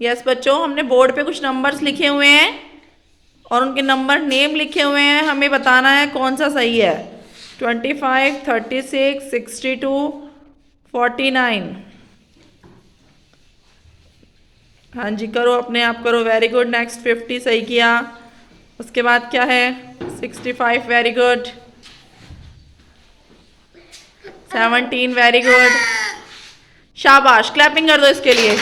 Yes बच्चों, हमने board पे कुछ नंबर्स लिखे हुए हैं और उनके नंबर नेम लिखे हुए हैं, हमें बताना है कौन सा सही है। 25, 36, 62, 49। हाँ जी, करो अपने आप करो, वेरी गुड। नेक्स्ट 50 सही किया। उसके बाद क्या है? 65, वेरी गुड। 17, very good. शाबाश, क्लैपिंग कर दो इसके लिए।